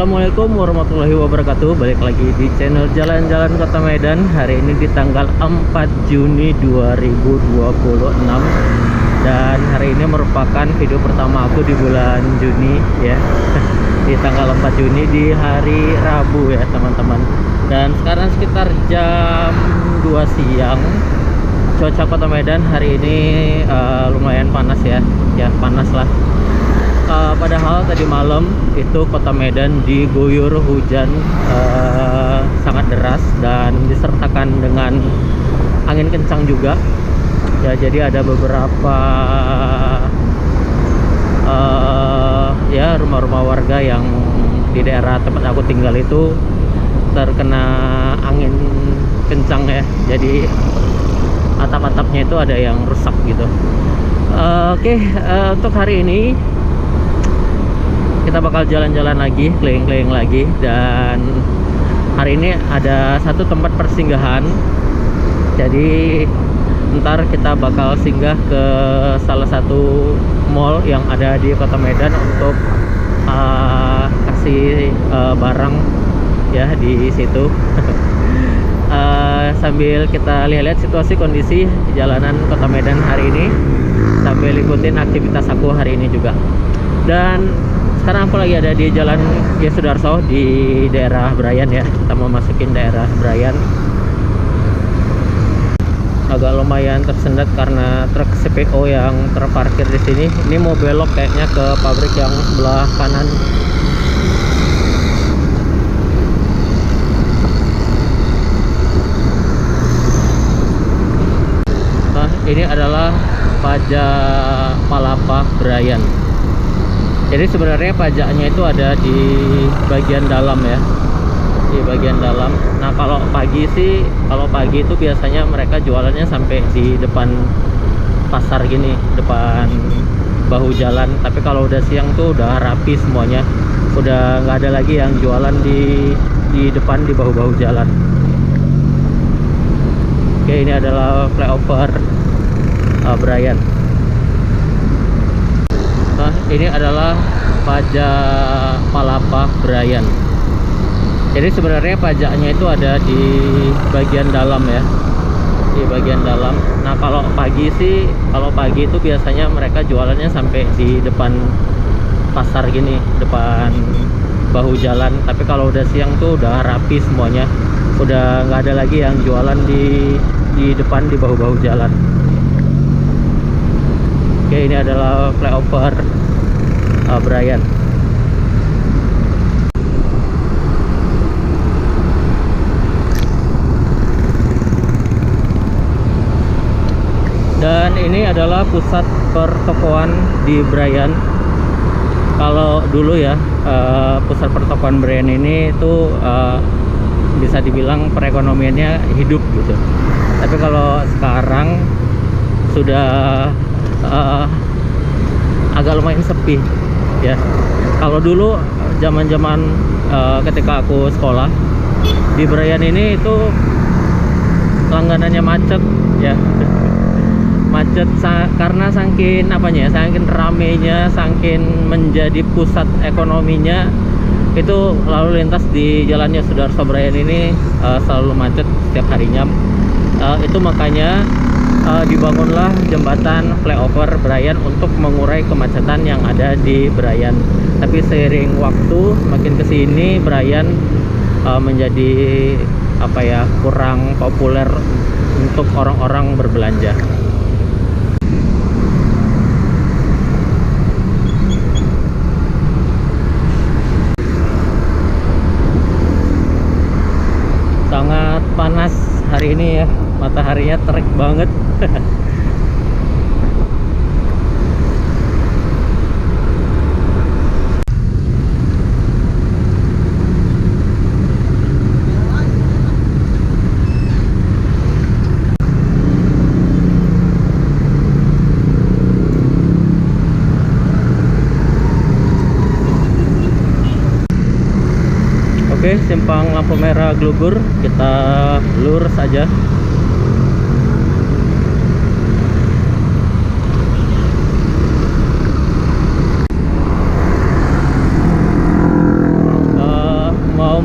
Assalamualaikum warahmatullahi wabarakatuh. Balik lagi di channel Jalan-Jalan Kota Medan. Hari ini di tanggal 4 Juni 2026. Dan hari ini merupakan video pertama aku di bulan Juni ya. Di tanggal 4 Juni di hari Rabu ya teman-teman. Dan sekarang sekitar jam 2 siang. Cuaca Kota Medan hari ini lumayan panas ya. Ya panas lah. Padahal tadi malam itu Kota Medan diguyur hujan sangat deras dan disertakan dengan angin kencang juga ya. Jadi ada beberapa ya rumah-rumah warga yang di daerah tempat aku tinggal itu terkena angin kencang ya. Jadi atap-atapnya itu ada yang rusak gitu. Oke, untuk hari ini kita bakal jalan-jalan lagi, keliling-keliling lagi. Dan hari ini ada satu tempat persinggahan. Jadi ntar kita bakal singgah ke salah satu mall yang ada di Kota Medan untuk kasih barang ya di situ. Sambil kita lihat-lihat situasi kondisi jalanan Kota Medan hari ini, sambil ikutin aktivitas aku hari ini juga. Dan sekarang aku lagi ada di Jalan Yesudarso di daerah Brayan ya. Kita mau masukin daerah Brayan. Agak lumayan tersendat karena truk CPO yang terparkir di sini. Ini mau belok kayaknya ke pabrik yang sebelah kanan. Nah, ini adalah Pajak Palapa Brayan. Jadi sebenarnya pajaknya itu ada di bagian dalam ya, di bagian dalam. Nah kalau pagi itu biasanya mereka jualannya sampai di depan pasar gini, depan bahu jalan. Tapi kalau udah siang tuh udah rapi semuanya, udah nggak ada lagi yang jualan di depan di bahu-bahu jalan. Oke, ini adalah flyover Brayan. Nah, ini adalah Pajak Palapa Brayan. Jadi sebenarnya pajaknya itu ada di bagian dalam ya, di bagian dalam. Nah kalau pagi itu biasanya mereka jualannya sampai di depan pasar gini, depan bahu jalan. Tapi kalau udah siang tuh udah rapi semuanya, udah nggak ada lagi yang jualan di depan di bahu-bahu jalan. Oke, ini adalah flyover Brayan. Dan ini adalah pusat pertokoan di Brayan. Kalau dulu ya, pusat pertokoan Brayan ini itu bisa dibilang perekonomiannya hidup gitu. Tapi kalau sekarang sudah agak lumayan sepi ya. Kalau dulu zaman-zaman ketika aku sekolah di Brayan ini itu langganannya macet ya. Macet karena saking ramenya, saking menjadi pusat ekonominya, itu lalu lintas di Jalan Yesudarso Brayan ini selalu macet setiap harinya. Itu makanya dibangunlah jembatan flyover Brayan untuk mengurai kemacetan yang ada di Brayan. Tapi seiring waktu makin kesini Brayan menjadi kurang populer untuk orang-orang berbelanja. Sangat panas hari ini ya, mataharinya terik banget. Oke, simpang lampu merah Glugur, kita lurus aja.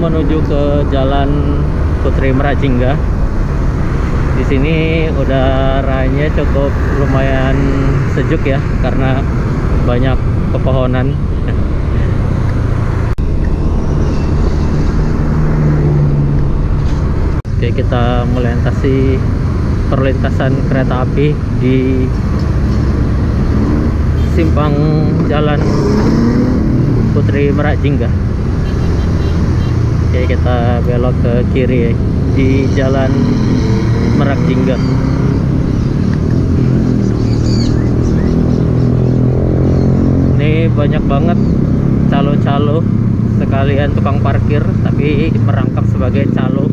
menuju ke Jalan Putri Merajingga. Di sini udaranya cukup lumayan sejuk ya, karena banyak pepohonan. Oke, kita melintasi perlintasan kereta api di simpang Jalan Putri Merajingga. Oke, kita belok ke kiri di Jalan Merajingga. Ini banyak banget calo-calo, sekalian tukang parkir tapi merangkap sebagai calo.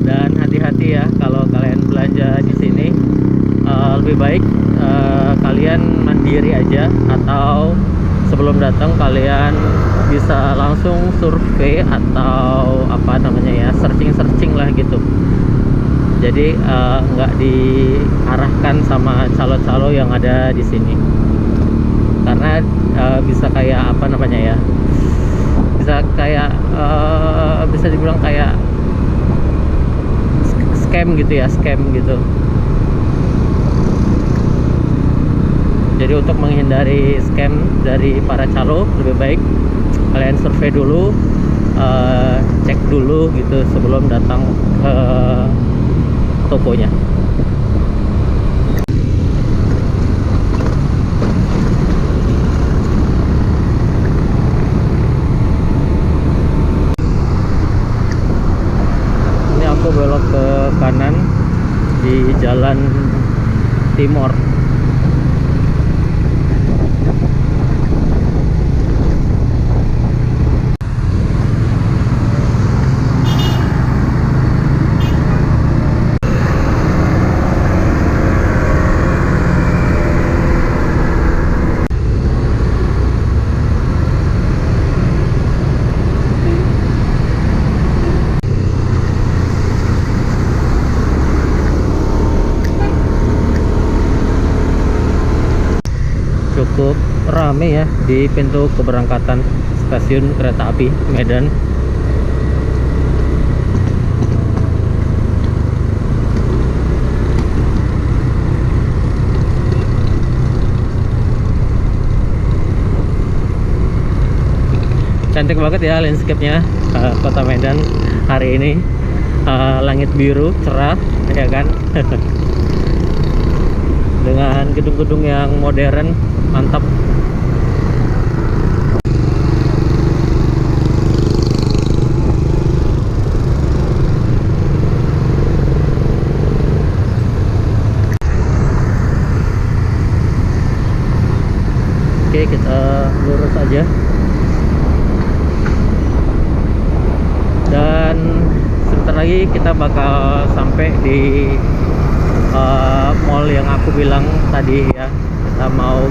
Dan hati-hati ya kalau kalian belanja di sini, lebih baik kalian mandiri aja, atau sebelum datang kalian bisa langsung survei atau apa namanya ya, searching lah gitu. Jadi nggak diarahkan sama calo-calo yang ada di sini, karena bisa kayak apa namanya ya, bisa dibilang kayak scam gitu ya, gitu. Jadi untuk menghindari scam dari para calo, lebih baik kalian survei dulu, cek dulu gitu sebelum datang ke tokonya. Ini aku belok ke kanan di Jalan Timur. Cukup rame ya di pintu keberangkatan stasiun kereta api Medan. Cantik banget ya landscape-nya kota Medan hari ini. Langit biru cerah ya kan. Dengan gedung-gedung yang modern, mantap. Oke, kita lurus aja. Dan sebentar lagi kita bakal sampai di mall yang aku bilang tadi ya. Kita mau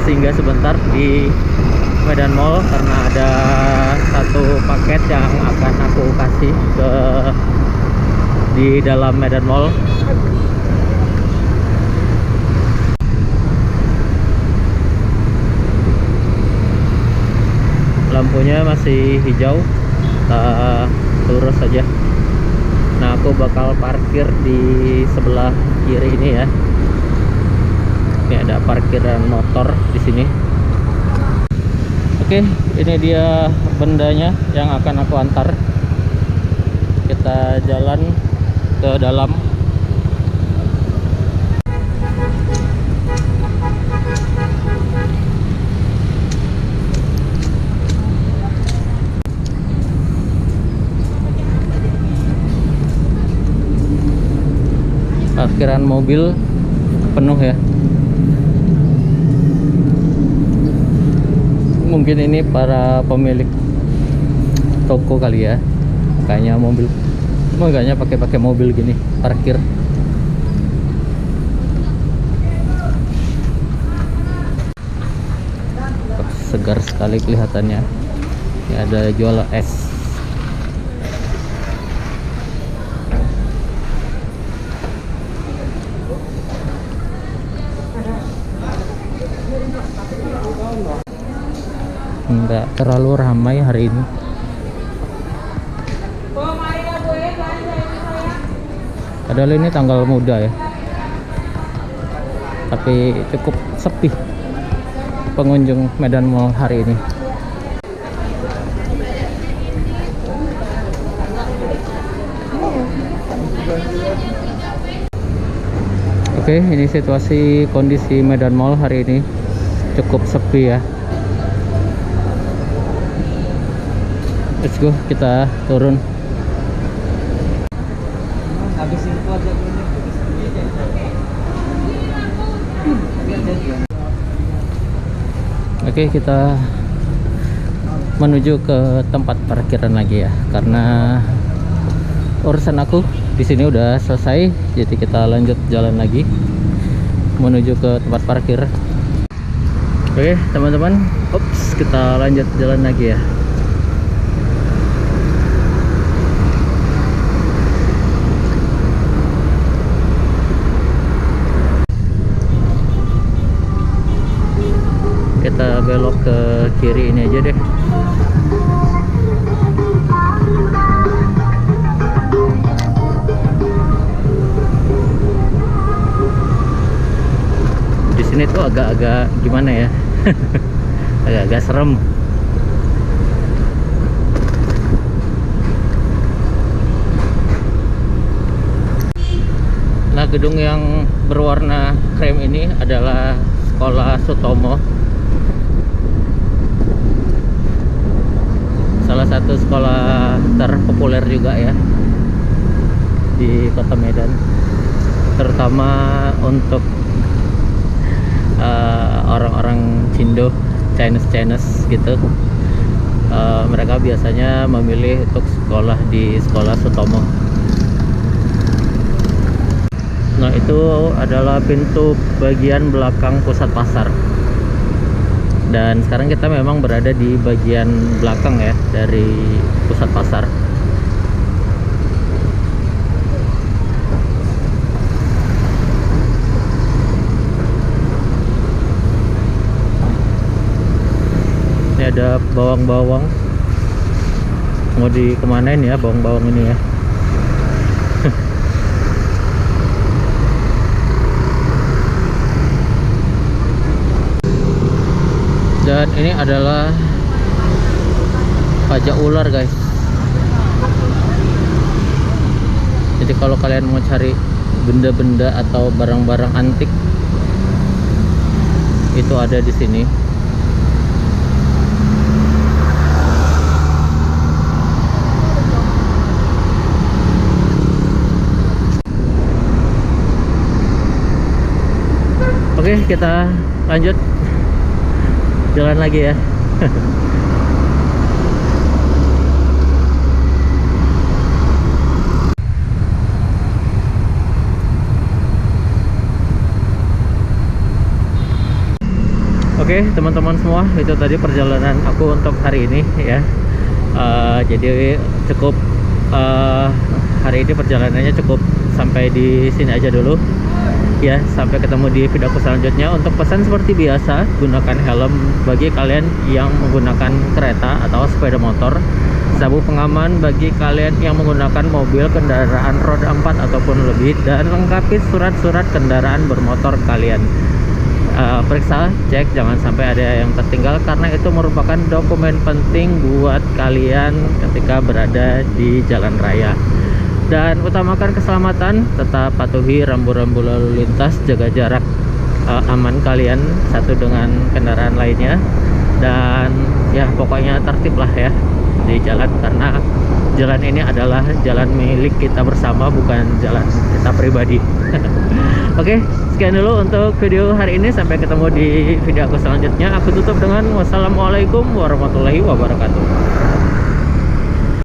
singgah sebentar di Medan Mall karena ada satu paket yang akan aku kasih di dalam Medan Mall. Lampunya masih hijau, kita lurus saja. Nah, aku bakal parkir di sebelah kiri ini ya. Ini ada parkiran motor di sini. Oke, ini dia bendanya yang akan aku antar. Kita jalan ke dalam. Parkiran mobil penuh ya. Mungkin ini para pemilik toko kali ya, makanya pakai mobil gini parkir. Segar sekali kelihatannya. Ini ada jual es. Enggak terlalu ramai hari ini. Padahal ini tanggal muda ya, tapi cukup sepi pengunjung Medan Mall hari ini. Oke, ini situasi kondisi Medan Mall hari ini cukup sepi ya. Let's go, kita turun. Oke, kita menuju ke tempat parkiran lagi ya, karena urusan aku di sini udah selesai. Jadi kita lanjut jalan lagi menuju ke tempat parkir. Oke teman-teman, ups, kita lanjut jalan lagi ya. Kita belok ke kiri ini aja deh. Di sini tuh agak-agak gimana ya? Agak-agak serem. Nah, gedung yang berwarna krem ini adalah Sekolah Sutomo, salah satu sekolah terpopuler juga ya di Kota Medan, terutama untuk orang-orang Cindo, Chinese gitu. Mereka biasanya memilih untuk sekolah di Sekolah Sutomo. Nah, itu adalah pintu bagian belakang pusat pasar. Dan sekarang kita memang berada di bagian belakang ya dari pusat pasar. Ini ada bawang-bawang. Mau dikemanain ya bawang-bawang ini ya? Dan ini adalah pajak ular guys. Jadi kalau kalian mau cari benda-benda atau barang-barang antik, itu ada di sini. Oke, kita lanjut jalan lagi ya. Oke teman-teman semua, itu tadi perjalanan aku untuk hari ini ya. Jadi cukup hari ini perjalanannya cukup sampai di sini aja dulu ya. Sampai ketemu di videoku selanjutnya. Untuk pesan seperti biasa, gunakan helm bagi kalian yang menggunakan kereta atau sepeda motor, sabuk pengaman bagi kalian yang menggunakan mobil kendaraan roda 4 ataupun lebih, dan lengkapi surat-surat kendaraan bermotor kalian. Periksa, cek, jangan sampai ada yang tertinggal, karena itu merupakan dokumen penting buat kalian ketika berada di jalan raya. Dan utamakan keselamatan, tetap patuhi rambu-rambu lalu lintas, jaga jarak aman kalian satu dengan kendaraan lainnya, dan ya pokoknya tertib lah ya di jalan, karena jalan ini adalah jalan milik kita bersama, bukan jalan kita pribadi. Oke, sekian dulu untuk video hari ini. Sampai ketemu di video aku selanjutnya. Aku tutup dengan wassalamualaikum warahmatullahi wabarakatuh.